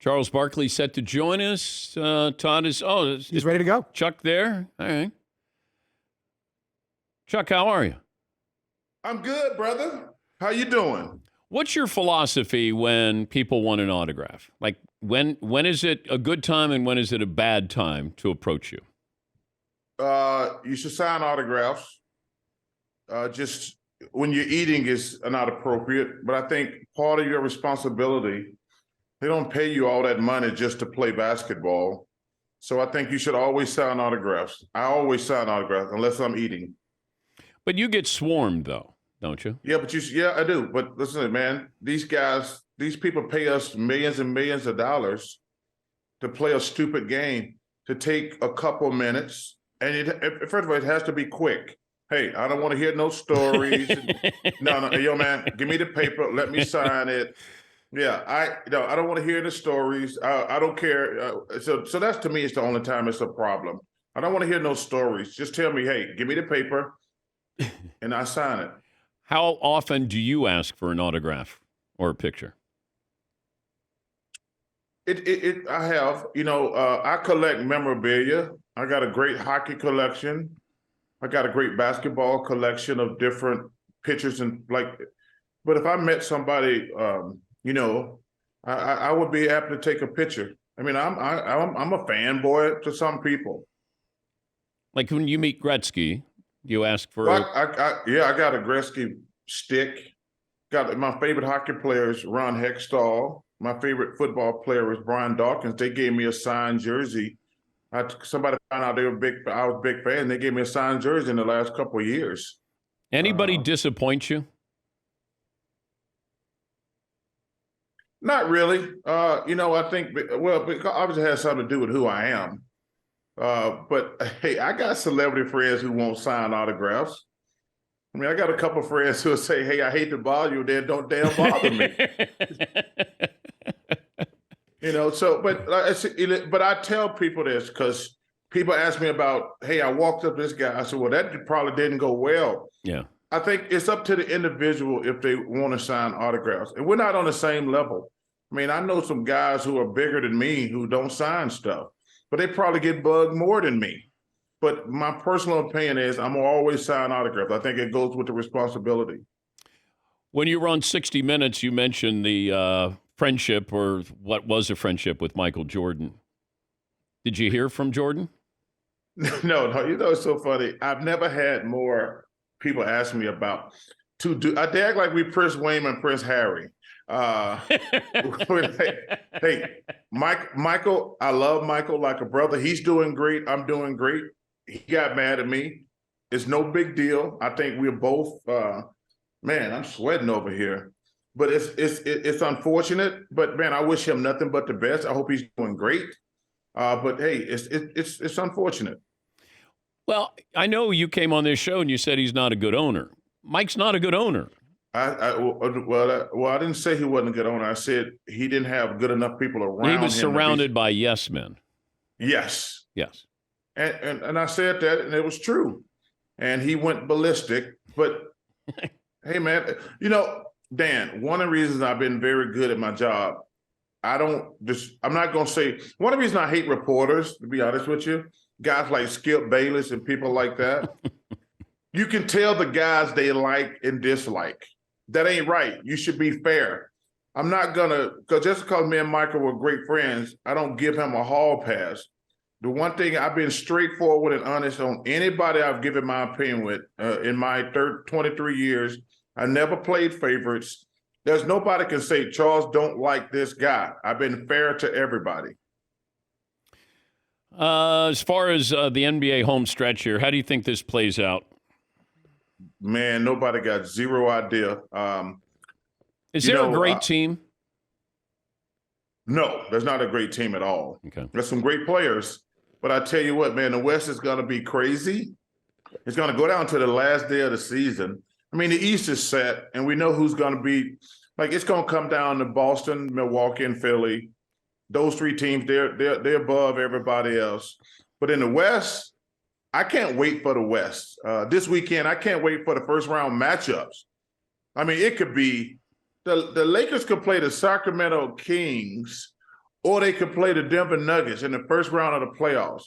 Charles Barkley set to join us. Todd He's ready to go. Chuck there? All right. Chuck, how are you? I'm good, brother. How you doing? What's your philosophy when people want an autograph? Like, when is it a good time and when is it a bad time to approach you? You should sign autographs. Just when you're eating is not appropriate, but I think part of your responsibility, they don't pay you all that money just to play basketball. So I think you should always sign autographs. I always sign autographs unless I'm eating. But you get swarmed, though, don't you? Yeah, yeah, I do. But listen, man, these people pay us millions and millions of dollars to play a stupid game, to take a couple minutes. And first of all, it has to be quick. Hey, I don't want to hear no stories. No, yo, man, give me the paper. Let me sign it. Yeah, I don't want to hear the stories. I don't care. So that's, to me, it's the only time it's a problem. I don't want to hear no stories. Just tell me, hey, give me the paper, and I sign it. How often do you ask for an autograph or a picture? I have. I collect memorabilia. I got a great hockey collection. I got a great basketball collection of different pictures but if I met somebody, I would be happy to take a picture. I mean, I'm a fanboy to some people. Like when you meet Gretzky, you ask for. I got a Gretzky stick. Got my favorite hockey player is Ron Hextall. My favorite football player is Brian Dawkins. They gave me a signed jersey. Somebody found out I was a big fan. They gave me a signed jersey in the last couple of years. Anybody disappoint you? Not really. I think, because obviously it has something to do with who I am. But hey, I got celebrity friends who won't sign autographs. I mean, I got a couple of friends who will say, hey, I hate to bother you, then don't damn bother me. But I tell people this because people ask me about, hey, I walked up to this guy. I said, well, that probably didn't go well. Yeah. I think it's up to the individual if they want to sign autographs. And we're not on the same level. I mean, I know some guys who are bigger than me who don't sign stuff, but they probably get bugged more than me. But my personal opinion is I'm going to always sign autographs. I think it goes with the responsibility. When you were on 60 Minutes, you mentioned the friendship, or what was a friendship, with Michael Jordan. Did you hear from Jordan? No. It's so funny. I've never had more people ask me about they act like we Prince William and Prince Harry. Hey, Michael, I love Michael like a brother. He's doing great. I'm doing great. He got mad at me. It's no big deal. I think we're both, man, I'm sweating over here. But it's unfortunate. But man, I wish him nothing but the best. I hope he's doing great. But hey, it's unfortunate. Well, I know you came on this show and you said he's not a good owner. Mike's not a good owner. I didn't say he wasn't a good owner. I said he didn't have good enough people around him. He was surrounded by yes men. Yes. Yes. And I said that, and it was true. And he went ballistic. But hey, man, Dan, one of the reasons I've been very good at my job, I'm not going to say, one of the reasons I hate reporters, to be honest with you, guys like Skip Bayless and people like that, you can tell the guys they like and dislike. That ain't right. You should be fair. I'm not going to, just because me and Michael were great friends, I don't give him a hall pass. The one thing, I've been straightforward and honest on anybody I've given my opinion with in my 23 years. I never played favorites. There's nobody can say, Charles, don't like this guy. I've been fair to everybody. As far as the NBA home stretch here, how do you think this plays out? Man, nobody got zero idea. Is there a great team? No, there's not a great team at all. Okay. There's some great players. But I tell you what, man, the West is going to be crazy. It's going to go down to the last day of the season. I mean, the East is set, and we know who's going to be. Like, it's going to come down to Boston, Milwaukee, and Philly. Those three teams, they're above everybody else. But in the West, I can't wait for the West. This weekend, I can't wait for the first round matchups. I mean, it could be the Lakers could play the Sacramento Kings, or they could play the Denver Nuggets in the first round of the playoffs.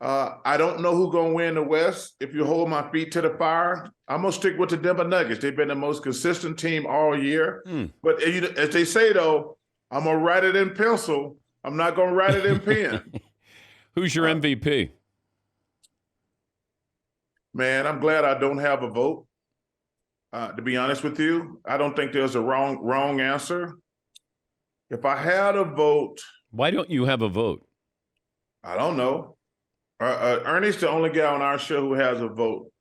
I don't know who's going to win the West. If you hold my feet to the fire, I'm going to stick with the Denver Nuggets. They've been the most consistent team all year. But as they say, though, I'm going to write it in pencil. I'm not going to write it in pen. Who's your MVP? Man, I'm glad I don't have a vote. To be honest with you, I don't think there's a wrong answer. If I had a vote. Why don't you have a vote? I don't know. Ernie's the only guy on our show who has a vote.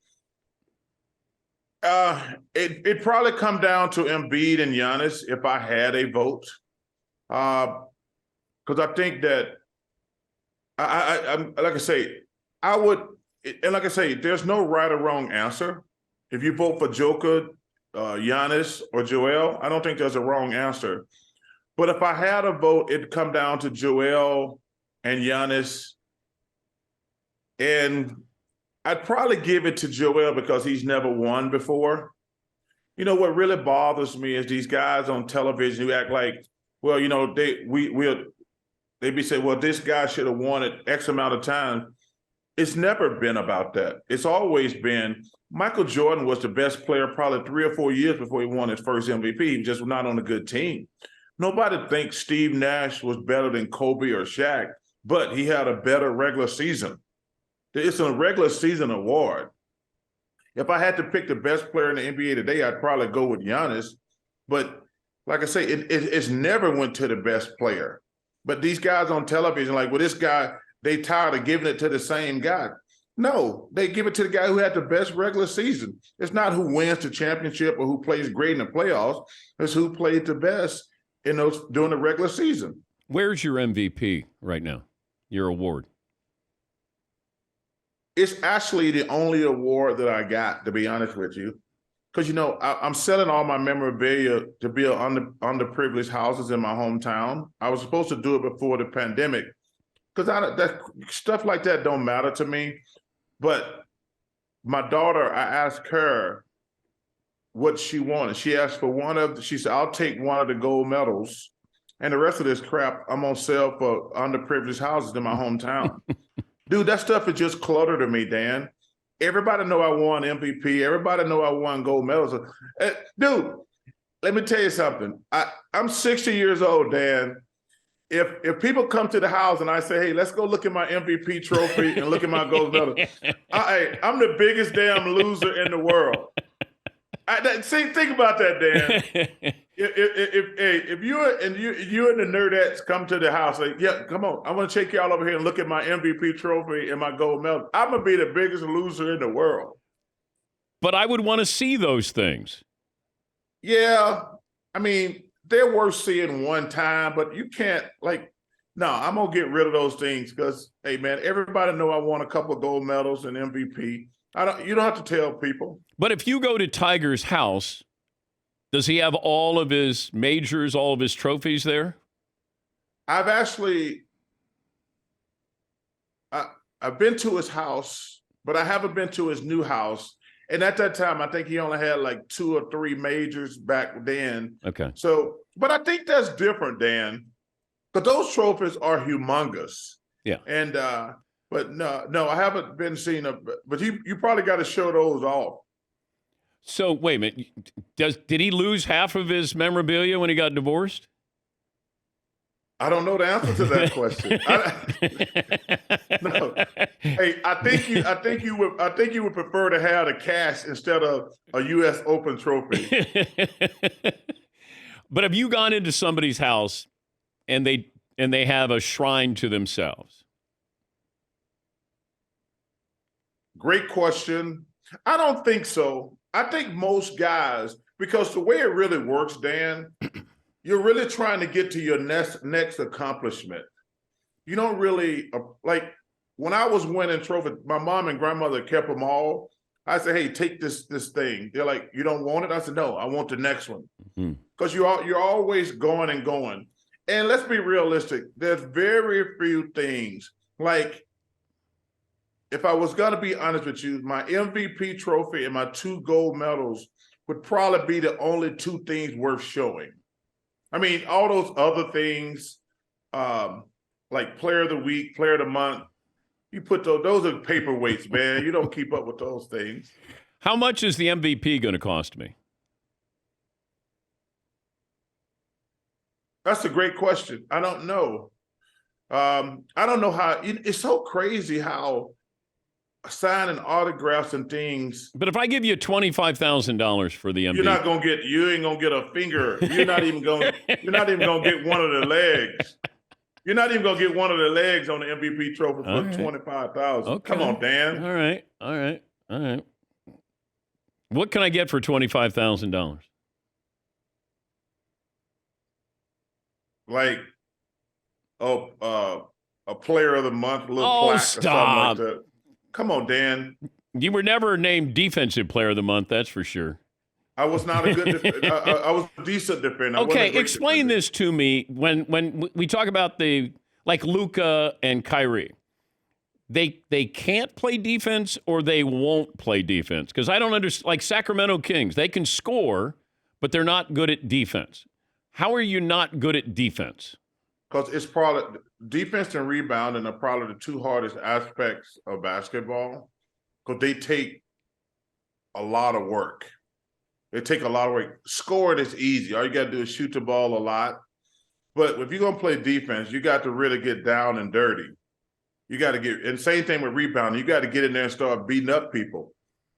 It probably come down to Embiid and Giannis if I had a vote. Because I think that I'm like I say, I would, and like I say, there's no right or wrong answer. If you vote for Joker, Giannis, or Joel, I don't think there's a wrong answer. But if I had a vote, it'd come down to Joel and Giannis. And I'd probably give it to Joel because he's never won before. You know, what really bothers me is these guys on television who act like, well, you know, they'd be saying, well, this guy should have won it X amount of time. It's never been about that. It's always been Michael Jordan was the best player probably 3 or 4 years before he won his first MVP. He just was not on a good team. Nobody thinks Steve Nash was better than Kobe or Shaq, but he had a better regular season. It's a regular season award. If I had to pick the best player in the NBA today, I'd probably go with Giannis. But like I say, it's never went to the best player. But these guys on television, like, well, this guy, they tired of giving it to the same guy. No, they give it to the guy who had the best regular season. It's not who wins the championship or who plays great in the playoffs. It's who played the best during the regular season. Where's your MVP right now? Your award? It's actually the only award that I got, to be honest with you. Because, you know, I'm selling all my memorabilia to build underprivileged houses in my hometown. I was supposed to do it before the pandemic because that stuff like that don't matter to me. But my daughter, I asked her what she wanted. She asked for she said, I'll take one of the gold medals. And the rest of this crap, I'm going to sell for underprivileged houses in my hometown. Dude, that stuff is just clutter to me, Dan. Everybody know I won MVP. Everybody know I won gold medals. Dude, let me tell you something. I'm 60 years old, Dan. If people come to the house and I say, hey, let's go look at my MVP trophy and look at my gold medal, I'm the biggest damn loser in the world. Think about that, Dan. If you and the nerdettes come to the house, like, yeah, come on, I want to take y'all over here and look at my MVP trophy and my gold medal. I'm gonna be the biggest loser in the world. But I would want to see those things. Yeah, I mean, they're worth seeing one time, but you can't no, I'm gonna get rid of those things because, hey, man, everybody know I won a couple of gold medals and MVP. You don't have to tell people. But if you go to Tiger's house, does he have all of his majors, all of his trophies there? I've been to his house, but I haven't been to his new house. And at that time, I think he only had like 2 or 3 majors back then. Okay. So, but I think that's different, Dan, because those trophies are humongous. Yeah. And but no, I haven't been seeing them. But you probably got to show those off. So wait a minute. Did he lose half of his memorabilia when he got divorced? I don't know the answer to that question. No. Hey, I think you would prefer to have the cash instead of a U.S. Open trophy. But have you gone into somebody's house and they have a shrine to themselves? Great question. I don't think so. I think most guys, because the way it really works, Dan, you're really trying to get to your next accomplishment. You don't really, like when I was winning trophies, my mom and grandmother kept them all. I said, hey, take this thing. They're like, you don't want it? I said, no, I want the next one. Because you're always going and going. And let's be realistic. There's very few things. Like, if I was going to be honest with you, my MVP trophy and my 2 gold medals would probably be the only 2 things worth showing. I mean, all those other things, like player of the week, player of the month. You put those are paperweights, man. You don't keep up with those things. How much is the MVP going to cost me? That's a great question. I don't know. I don't know how. It's so crazy how signing autographs and things. But if I give you $25,000 for the MVP, you ain't gonna get a finger. You're not even gonna get one of the legs. You're not even gonna get one of the legs on the MVP trophy for $25,000. Okay. Come on, Dan. All right. What can I get for $25,000? Like, a player of the month, a little plaque or something like that. Come on, Dan. You were never named defensive player of the month, that's for sure. I was not a good defender. I was a decent defender. Okay, explain this to me. When we talk about like Luka and Kyrie, they can't play defense or they won't play defense? Because I don't understand. Like Sacramento Kings, they can score, but they're not good at defense. How are you not good at defense? Because it's probably defense and rebounding are probably the two hardest aspects of basketball, because they take a lot of work. They take a lot of work. Scoring is easy. All you got to do is shoot the ball a lot. But if you're going to play defense, you got to really get down and dirty. You got to get, and same thing with rebounding. You got to get in there and start beating up people.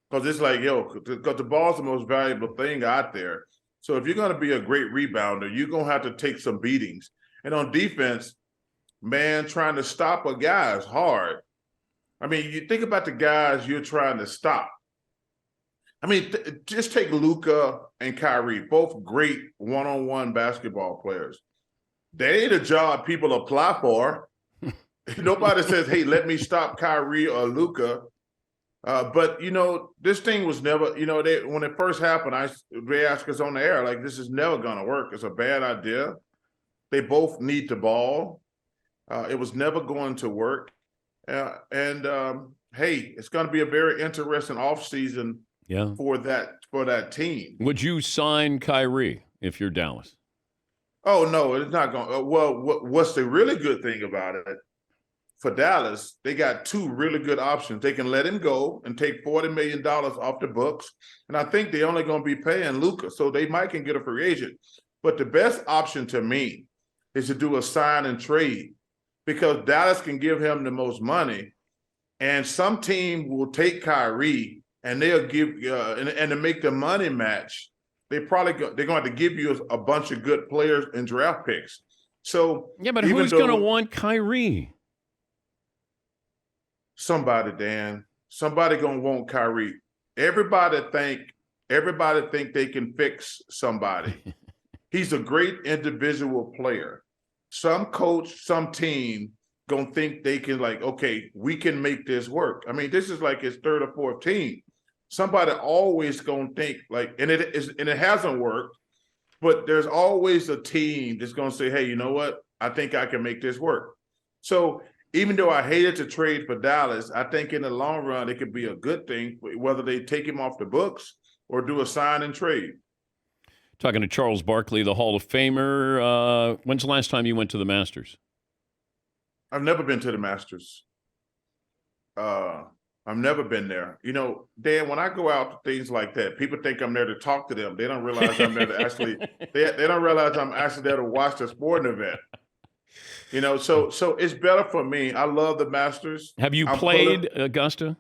Because it's like, because the ball's the most valuable thing out there. So if you're going to be a great rebounder, you're going to have to take some beatings. And on defense, man, trying to stop a guy is hard. I mean, you think about the guys you're trying to stop. I mean, just take Luka and Kyrie, both great one-on-one basketball players. They ain't a job people apply for. Nobody says, hey, let me stop Kyrie or Luka. But, this thing was never, when it first happened, they asked us on the air, like, this is never going to work. It's a bad idea. They both need the ball. It was never going to work. Hey, it's going to be a very interesting offseason for that team. Would you sign Kyrie if you're Dallas? Oh, no, it's not going. Well, what's the really good thing about it? For Dallas, they got two really good options. They can let him go and take $40 million off the books. And I think they're only going to be paying Luka, so they might can get a free agent. But the best option to me is to do a sign and trade, because Dallas can give him the most money, and some team will take Kyrie and they'll give and to make the money match, they're going to have to give you a bunch of good players and draft picks. So yeah, but who's going to want Kyrie? Somebody, Dan. Somebody going to want Kyrie. Everybody think they can fix somebody. He's a great individual player. Some coach, some team gonna think they can, like, okay, we can make this work. I mean, this is like his third or fourth team. Somebody always gonna think like, and it hasn't worked, but there's always a team that's gonna say, hey, you know what? I think I can make this work. So even though I hated to trade for Dallas, I think in the long run it could be a good thing, whether they take him off the books or do a sign and trade. Talking to Charles Barkley, the Hall of Famer. When's the last time you went to the Masters? I've never been to the Masters. I've never been there. Dan, when I go out to things like that, people think I'm there to talk to them. They don't realize I'm there to actually. They don't realize I'm actually there to watch the sporting event. So it's better for me. I love the Masters. Have you played Augusta?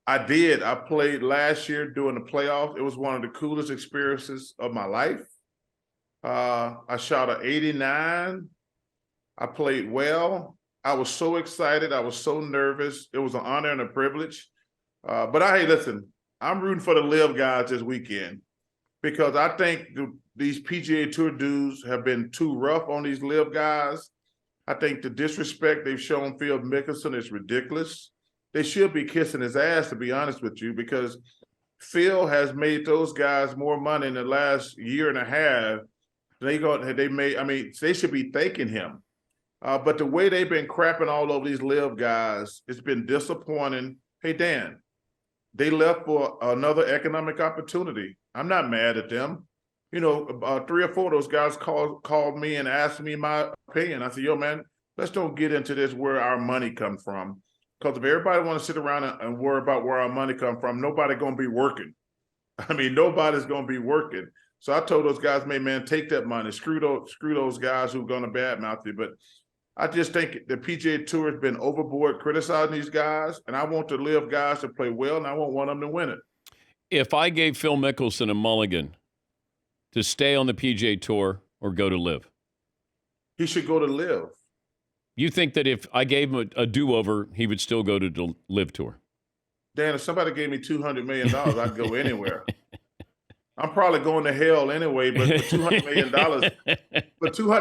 I did. I played last year during the playoffs. It was one of the coolest experiences of my life. I shot an 89. I played well. I was so excited. I was so nervous. It was an honor and a privilege. But hey, listen, I'm rooting for the LIV guys this weekend, because I think these PGA Tour dudes have been too rough on these LIV guys. I think the disrespect they've shown Phil Mickelson is ridiculous. They should be kissing his ass, to be honest with you, because Phil has made those guys more money in the last year and a half. They should be thanking him. But the way they've been crapping all over these LIV guys, it's been disappointing. Hey, Dan, they left for another economic opportunity. I'm not mad at them. 3 or 4 of those guys called me and asked me my opinion. I said, yo, man, let's don't get into this where our money comes from. Because if everybody want to sit around and worry about where our money come from, nobody going to be working. I mean, nobody's going to be working. So I told those guys, man, take that money. Screw those guys who are going to badmouth you. But I just think the PGA Tour has been overboard criticizing these guys, and I want the LIV guys to play well, and I want them to win it. If I gave Phil Mickelson a mulligan to stay on the PGA Tour or go to LIV, he should go to LIV. You think that if I gave him a do-over, he would still go to the LIV Tour? Dan, if somebody gave me $200 million, I'd go anywhere. I'm probably going to hell anyway, but for $200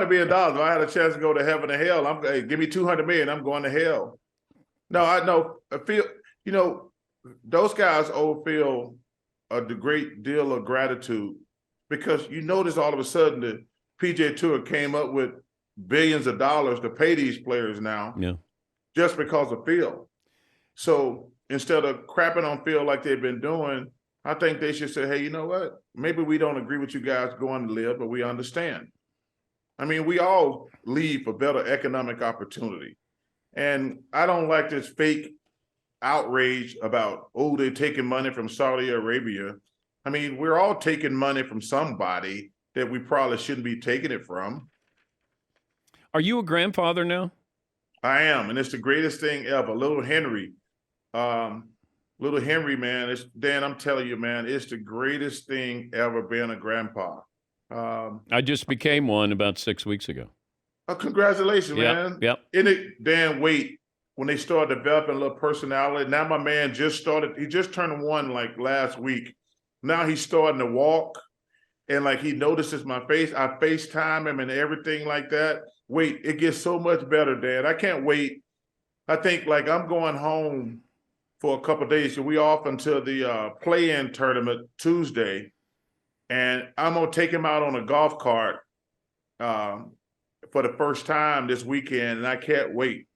million, if I had a chance to go to heaven or hell, hey, give me $200 million, I'm going to hell. No, I know. I feel, those guys owe Phil a great deal of gratitude because you notice all of a sudden the PGA Tour came up with billions of dollars to pay these players now, just because of Phil. So instead of crapping on Phil like they've been doing, I think they should say, hey, you know what? Maybe we don't agree with you guys going to LIV, but we understand. I mean, we all leave for better economic opportunity. And I don't like this fake outrage about, they're taking money from Saudi Arabia. I mean, we're all taking money from somebody that we probably shouldn't be taking it from. Are you a grandfather now? I am, and it's the greatest thing ever. Little Henry, man, Dan, I'm telling you, man, it's the greatest thing ever being a grandpa. I just became one about 6 weeks ago. Congratulations, man. Yep. Dan, wait, when they start developing a little personality, now my man he just turned 1 like last week. Now he's starting to walk and like he notices my face. I FaceTime him and everything like that. Wait, it gets so much better, Dan. I can't wait. I think like I'm going home for a couple of days. So we off until the play-in tournament Tuesday. And I'm going to take him out on a golf cart for the first time this weekend, and I can't wait.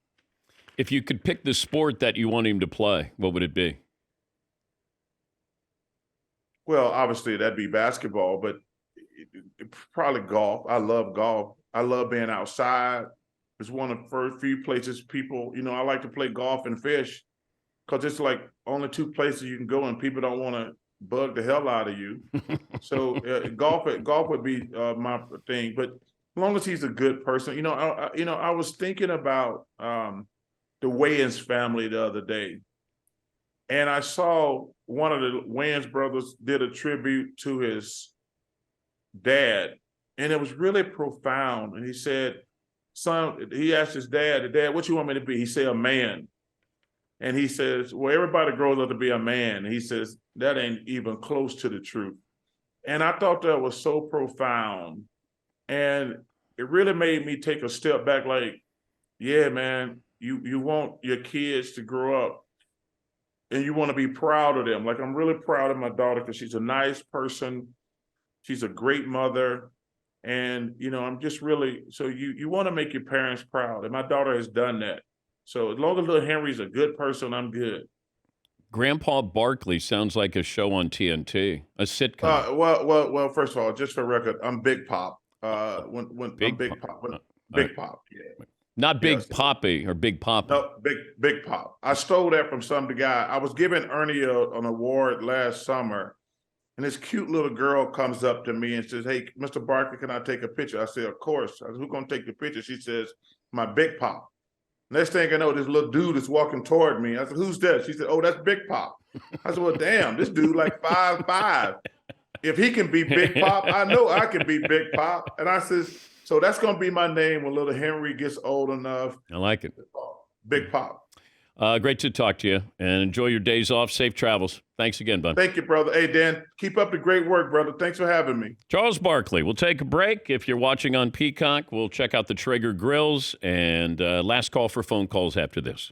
If you could pick the sport that you want him to play, what would it be? Well, obviously that'd be basketball, but probably golf. I love golf. I love being outside. It's one of the first few places people, I like to play golf and fish because it's like only 2 places you can go and people don't want to bug the hell out of you. So golf would be my thing. But as long as he's a good person, I was thinking about the Wayans family the other day, and I saw one of the Wayans brothers did a tribute to his dad, and it was really profound. And he said, he asked his dad, what you want me to be? He said, a man. And he says, well, everybody grows up to be a man. And he says, that ain't even close to the truth. And I thought that was so profound. And it really made me take a step back like, yeah, man, you want your kids to grow up and you want to be proud of them. Like I'm really proud of my daughter because she's a nice person. She's a great mother. And, I'm just really, so you want to make your parents proud. And my daughter has done that. So as long as little Henry's a good person, I'm good. Grandpa Barkley sounds like a show on TNT, a sitcom. Well. First of all, just for record, I'm Big Pop. Big Pop. Yeah. Not Big Poppy or Big Papa. No, Big Pop. I stole that from some guy. I was giving Ernie an award last summer, and this cute little girl comes up to me and says, "Hey, Mr. Barkley, can I take a picture?" I said, "Of course." I said, "Who's gonna take the picture?" She says, "My Big Pop." Next thing I know, this little dude is walking toward me. I said, "Who's that?" She said, "Oh, that's Big Pop." I said, "Well, damn, this dude like 5'5". If he can be Big Pop, I know I can be Big Pop. And I says, so that's going to be my name when little Henry gets old enough. I like it. Big Pop. Great to talk to you, and enjoy your days off. Safe travels. Thanks again, bud. Thank you, brother. Hey, Dan, keep up the great work, brother. Thanks for having me. Charles Barkley. We'll take a break. If you're watching on Peacock, we'll check out the Traeger grills, and last call for phone calls after this.